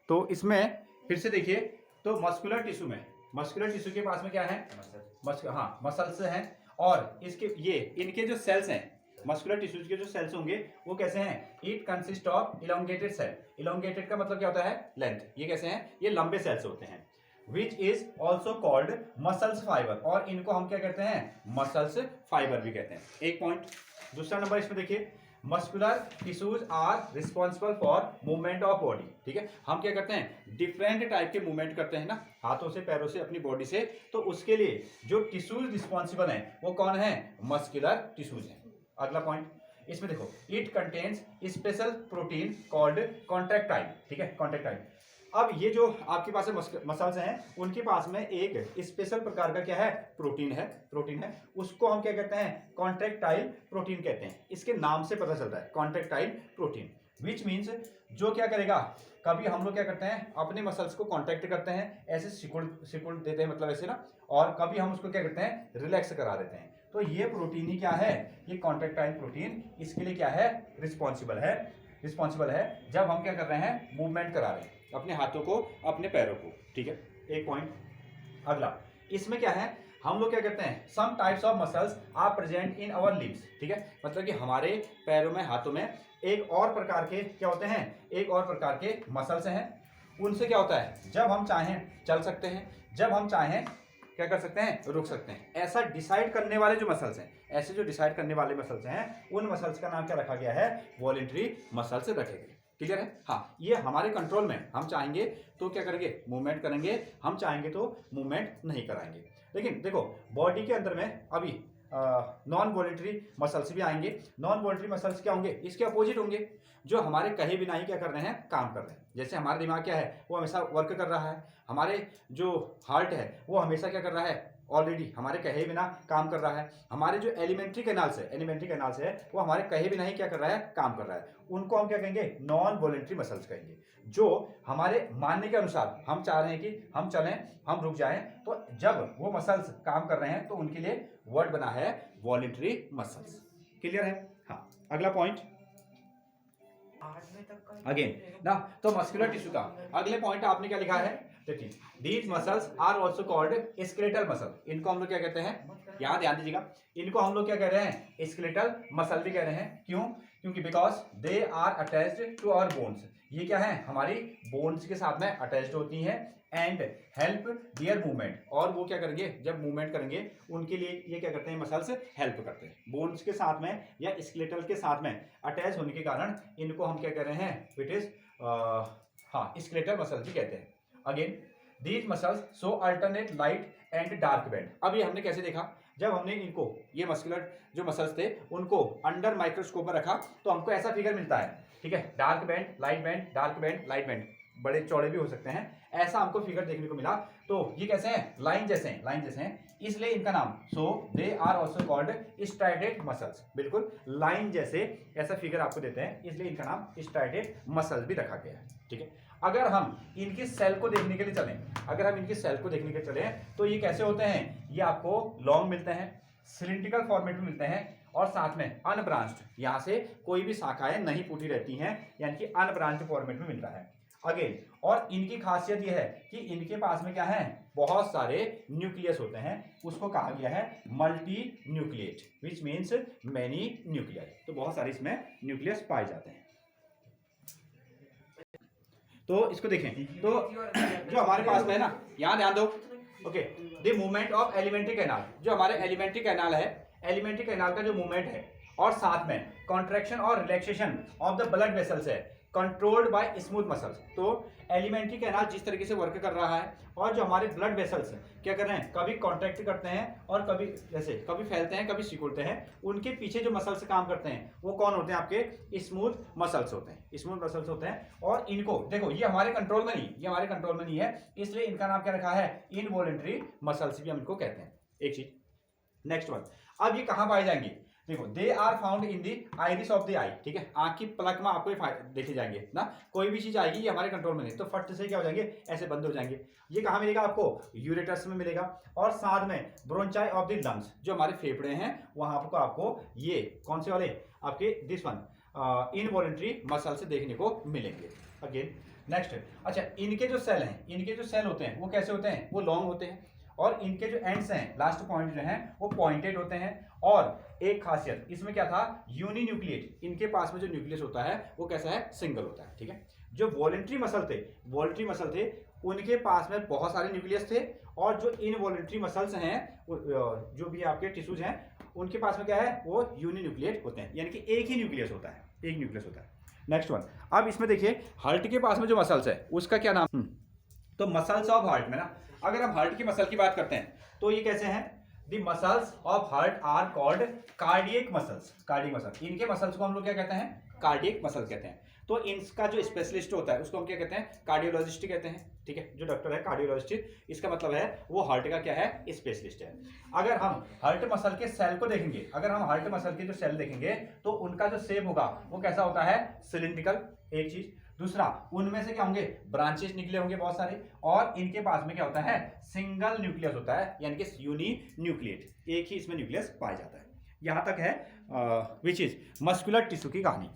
तो इसमें फिर से देखिए, तो मस्कुलर टिश्यू में, मस्कुलर टिश्यू के पास में क्या है, मसल्स हैं, और इसके ये इनके जो सेल्स हैं, मस्कुलर टिश्यूज के जो सेल्स होंगे वो कैसे हैं, it consist of elongated cell. Elongated का मतलब क्या होता है, लेंथ। ये कैसे हैं, ये लंबे सेल्स होते हैं। Which is also called muscles fibre, और इनको हम क्या कहते हैं, मसल्स फाइबर भी कहते हैं। एक पॉइंट। दूसरा नंबर इसमें देखिए, muscular tissues are responsible for movement of body. ठीक है, हम क्या करते हैं, डिफरेंट टाइप के मूवमेंट करते हैं ना, हाथों से, पैरों से, अपनी बॉडी से, तो उसके लिए जो टिश्यूज रिस्पॉन्सिबल हैं वो कौन है, मस्कुलर टिश्यूज हैं। अगला पॉइंट इसमें देखो, it contains special protein called contractile. ठीक है, कॉन्ट्रैक्टाइल। अब ये जो आपके पास मसल्स हैं उनके पास में एक स्पेशल प्रकार का क्या है, प्रोटीन है, उसको हम क्या कहते हैं, कॉन्ट्रैक्टाइल प्रोटीन कहते हैं। इसके नाम से पता चलता है, कॉन्ट्रैक्टाइल प्रोटीन, विच मीन्स जो क्या करेगा, कभी हम लोग क्या करते हैं, अपने मसल्स को कॉन्ट्रैक्ट करते हैं, ऐसे सिकुड़ देते हैं, मतलब ऐसे ना, और कभी हम उसको क्या करते हैं, रिलैक्स करा देते हैं। तो ये प्रोटीन ही क्या है, ये कॉन्ट्रैक्टाइल प्रोटीन इसके लिए क्या है, रिस्पॉन्सिबल है जब हम क्या कर रहे हैं, मूवमेंट करा रहे हैं अपने हाथों को, अपने पैरों को। ठीक है, एक पॉइंट। अगला इसमें क्या है, हम लोग क्या करते हैं, some types of muscles are present in our limbs. ठीक है, मतलब कि हमारे पैरों में, हाथों में एक और प्रकार के क्या होते हैं, एक और प्रकार के मसल्स हैं। उनसे क्या होता है, जब हम चाहें चल सकते हैं, जब हम चाहें क्या कर सकते हैं, रुक सकते हैं। ऐसा डिसाइड करने वाले जो मसल्स हैं, ऐसे जो डिसाइड करने वाले मसल्स हैं, उन मसल्स का नाम क्या रखा गया है, वॉलंटरी मसल्स रखे गए। क्लियर है। हाँ, ये हमारे कंट्रोल में, हम चाहेंगे तो क्या करेंगे, मूवमेंट करेंगे, हम चाहेंगे तो मूवमेंट नहीं कराएंगे। लेकिन देखो, बॉडी के अंदर में अभी नॉन वॉलंटरी मसल्स भी आएंगे। नॉन वॉलंटरी मसल्स क्या होंगे, इसके अपोजिट होंगे, जो हमारे कहे बिना ही क्या कर रहे हैं, काम कर रहे हैं। जैसे हमारा दिमाग क्या है, वो हमेशा वर्क कर रहा है, हमारे जो हार्ट है वो हमेशा क्या कर रहा है, ऑलरेडी हमारे कहे बिना काम कर रहा है। हमारे जो एलिमेंट्री कैनाल्स है वो हमारे कहे बिना ही क्या कर रहा है, काम कर रहा है। उनको हम क्या कहेंगे, नॉन वॉलंटरी मसल्स कहेंगे। जो हमारे मानने के अनुसार हम चाह रहे हैं कि हम चलें, हम रुक जाएं, तो जब वो मसल्स काम कर रहे हैं तो उनके लिए वर्ड बना है वॉलंटरी मसल्स। क्लियर है। हाँ, अगला पॉइंट अगेन ना, तो मस्कुलर टिश्यू का अगले पॉइंट आपने क्या लिखा है, देखिए, these muscles are also called skeletal muscle. इनको हम लोग क्या कहते हैं, यहाँ ध्यान दीजिएगा, इनको हम लोग क्या कह रहे हैं, स्केलेटल मसल भी कह रहे हैं। क्यों, क्योंकि because they are attached to our bones. ये क्या है, हमारी बोन्स के साथ में अटैच्ड होती हैं, एंड हेल्प डियर मूवमेंट, और वो क्या करेंगे, जब मूवमेंट करेंगे उनके लिए ये क्या करते हैं, मसल्स हेल्प करते हैं। बोन्स के साथ में या स्केलेटल के साथ में अटैच होने के कारण इनको हम क्या कह रहे हैं, इट इज स्केलेटल मसल्स भी कहते हैं। Again, these muscles show alternate light and dark band. अब ये हमने कैसे देखा, जब हमने इनको, ये मस्कुलर जो मसल्स थे उनको अंडर माइक्रोस्कोप में रखा तो हमको ऐसा फिगर मिलता है। ठीक है, dark band, light band, dark band, light band, बड़े चौड़े भी हो सकते हैं, ऐसा हमको फिगर देखने को मिला। तो ये कैसे हैं, लाइन जैसे हैं, इसलिए इनका नाम, so they are also called striated muscles. बिल्कुल लाइन जैसे ऐसा फिगर आपको देते हैं, इसलिए इनका नाम स्ट्राइडेड मसल्स भी रखा गया है। ठीक है, अगर हम इनकी सेल को देखने के लिए चलें, तो ये कैसे होते हैं, ये आपको लॉन्ग मिलते हैं, सिलिंड्रिकल फॉर्मेट में मिलते हैं, और साथ में अनब्रांच्ड, यहां से कोई भी शाखाएं नहीं फूटी रहती हैं, यानी कि अनब्रांच्ड फॉर्मेट में मिलता है। अगेन, और इनकी खासियत यह है कि इनके पास में क्या है, बहुत सारे न्यूक्लियस होते हैं, उसको कहा गया है multi nucleate, which means many nuclei. तो बहुत सारे इसमें न्यूक्लियस पाए जाते हैं। तो इसको देखें, तो जो हमारे पास में है ना, यहां ध्यान दो, okay, the movement of alimentary canal, जो हमारे एलिमेंट्री कैनाल है, एलिमेंट्री कैनाल का जो मूवमेंट है, और साथ में कॉन्ट्रैक्शन और relaxation of the blood vessels है, कंट्रोल्ड बाय स्मूथ मसल्स। तो एलिमेंट्री कैनाल जिस तरीके से वर्क कर रहा है, और जो हमारे ब्लड वेसल्स क्या कर रहे हैं, कभी कॉन्ट्रैक्ट करते हैं और कभी जैसे कभी फैलते हैं, कभी सिकुड़ते हैं, उनके पीछे जो मसल्स काम करते हैं वो कौन होते हैं, आपके स्मूथ मसल्स होते हैं। और इनको देखो, ये हमारे कंट्रोल में नहीं है, इसलिए इनका नाम क्या रखा है, इनवॉलंटरी मसल्स भी हम इनको कहते हैं। एक चीज, नेक्स्ट वन, अब ये कहां पाए जाएंगे, देखो, they are found in the iris of the eye. ठीक है, आंख की पलक में आपको देखे जाएंगे ना, कोई भी चीज आएगी ये हमारे कंट्रोल में नहीं, तो फट से क्या हो जाएंगे, ऐसे बंद हो जाएंगे। ये कहाँ मिलेगा आपको, यूरेटस में मिलेगा, और साथ में ब्रोंचाई ऑफ द लंग्स, जो हमारे फेफड़े हैं वहां पर आपको ये कौन से वाले, आपके दिस वन इनवॉलंटरी मसल से देखने को मिलेंगे। Again next. अच्छा, इनके जो सेल हैं, इनके जो सेल होते हैं वो कैसे होते हैं, वो लॉन्ग होते हैं, और इनके जो एंड्स हैं, लास्ट पॉइंट जो हैं वो पॉइंटेड होते हैं। और एक खासियत इसमें क्या था, यूनी न्यूक्लिएट, इनके पास में जो न्यूक्लियस होता है वो कैसा है, सिंगल होता है। ठीक है, जो वॉलेंट्री मसल थे उनके पास में बहुत सारे न्यूक्लियस थे, और जो इनवॉलेंट्री मसल्स हैं जो भी आपके टिश्यूज हैं उनके पास में क्या है, वो यूनी न्यूक्लिएट होते हैं, यानी कि एक ही न्यूक्लियस होता है, एक न्यूक्लियस होता है। नेक्स्ट वन, अब इसमें देखिए हार्ट के पास में जो मसल्स है उसका क्या नाम, तो मसल्स ऑफ हार्ट में ना, अगर हम हार्ट की मसल की बात करते हैं तो ये कैसे हैं, the muscles of heart are called cardiac muscles. Cardiac muscle, इनके मसल्स को हम लोग क्या कहते हैं, कार्डियक मसल कहते हैं। तो इनका जो स्पेशलिस्ट होता है उसको हम क्या कहते हैं, कार्डियोलॉजिस्ट कहते हैं। ठीक है, जो डॉक्टर है कार्डियोलॉजिस्ट, इसका मतलब है वो हार्ट का क्या है, स्पेशलिस्ट है। अगर हम हार्ट मसल के सेल को देखेंगे, अगर हम हार्ट मसल के जो सेल देखेंगे तो उनका जो शेप होगा वो कैसा होता है, सिलिंड्रिकल, एक चीज। दूसरा, उनमें से क्या होंगे, ब्रांचेस निकले होंगे बहुत सारे, और इनके पास में क्या होता है, सिंगल न्यूक्लियस होता है, यानी कि यूनी न्यूक्लिएट, एक ही इसमें न्यूक्लियस पाया जाता है। यहां तक है विच इज मस्कुलर टिश्यू की कहानी।